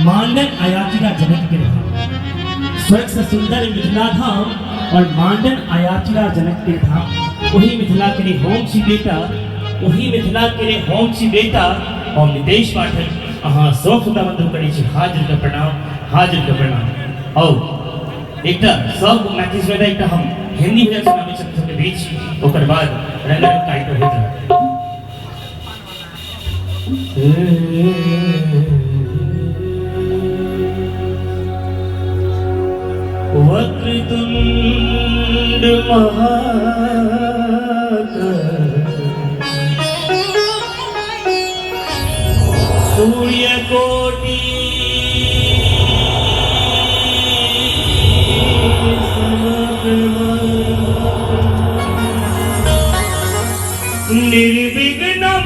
मांडन आयातिका जनक के धाम, स्वर्ग से सुंदर मिथिला धाम और मांडन आयातिका जनक के धाम। वही मिथिला के लिए होम सी बेटा, वही मिथिला के लिए होम सी बेटा और नितेश पाठक अहाँ सौखता बंधु करी छी हाजिर का प्रणाम, हाजिर का प्रणाम। और एकटा सब मैथिली में एकटा हम हिंदी में सुनाबे छथि सबके बीच, ओकर बाद रंगन काइट होइत रहत। वक्रतुंड सूर्यकोटि निर्विघ्नं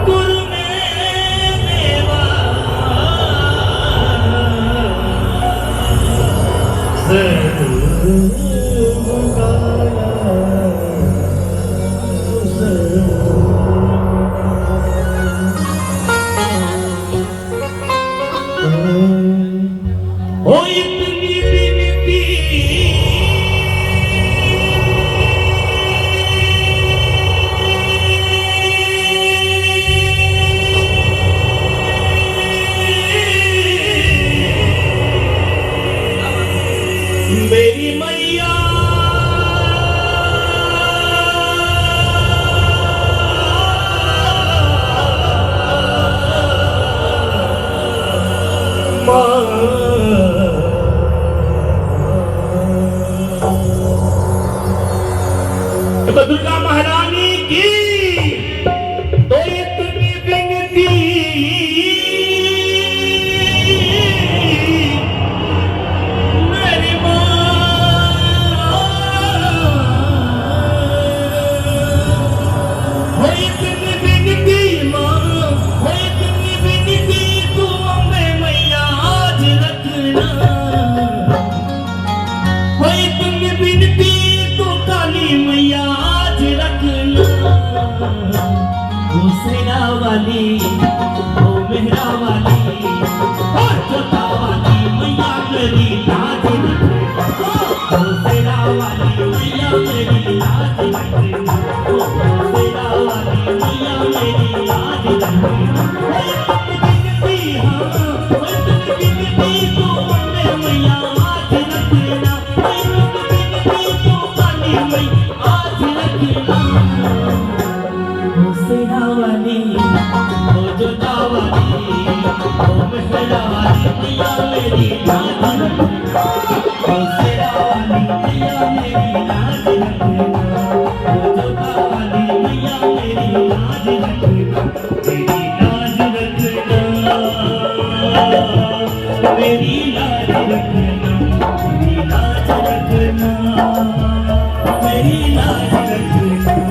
कुरु मे देवा मेरी मैया तो दुर्गा महारानी की तो इतनी विनती वाली ओ मेहरा वाली और जोता वाली मैया मेरी लाज रखना, ओ सेरा वाली मैया मेरी लाज रखना, ओ सेरा वाली मैया मेरी लाज रखना। बिनती हाँ बिनती तो बंदे मैया आज रखना, बिनती तो काली मैया आज रखना। ओ सेरा वाली ओ जोता वाली ओ मेहरा वाली मैया मेरी लाज रखना, ओ सेरा वाली मैया मेरी लाज रखना, ओ जोता वाली मैया मेरी लाज रखना, मेरी लाज रखना, मेरी लाज रखना, मेरी लाज रखना, मेरी लाज रखना।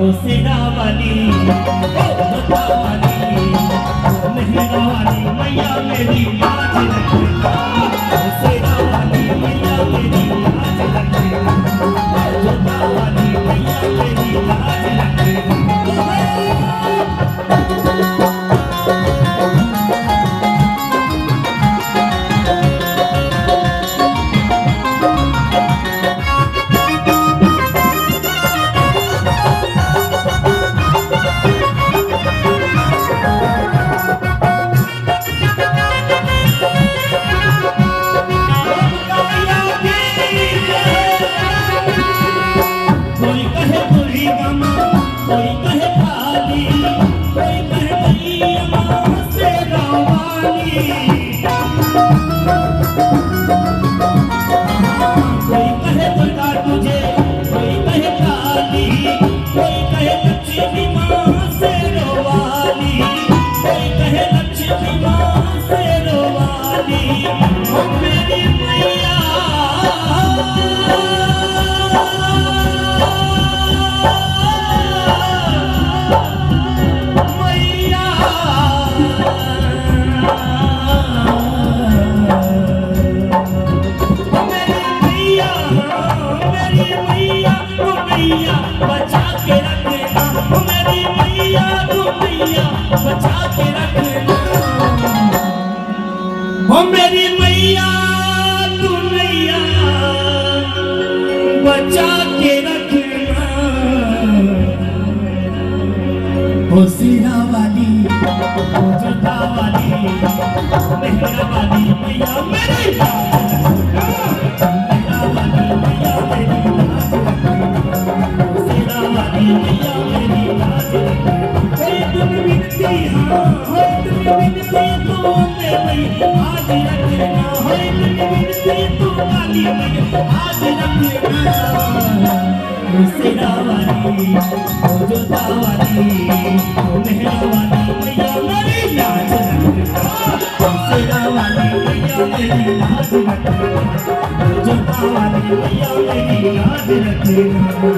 ओ सेना वाली ओ जोता वाली ओ मेहरा वाली मैया मेरी लाज रखना ओ सेना वाली मैया मेरी लाज रखना ओ जोता वाली मैया मेरी लाज रखना। बचा के रखना मेरी मैया तू मैया बचा के रखना ओ मेरी मैया तू मैया बचा के रखना ओ सीना वाली ओ जोता वाली मेहरा वाली मैया मेरी लाज रखना मेहरा वाली मैया मेरी लाज रखना सेना वाली मैया मेरी लाज रखना। कोई तुम विनती हाँ होय तुम विनती तू मेरी आज रखना होय तुम विनती तू काली मैया आज रखना ओ सेना वाली ओ जोता वाली ओ मेहरा वाली मैया मेरी लाज रखना ओ सेना वाली मैया मेरी लाज रखना ओ जोता वाली मैया मेरी लाज रखना।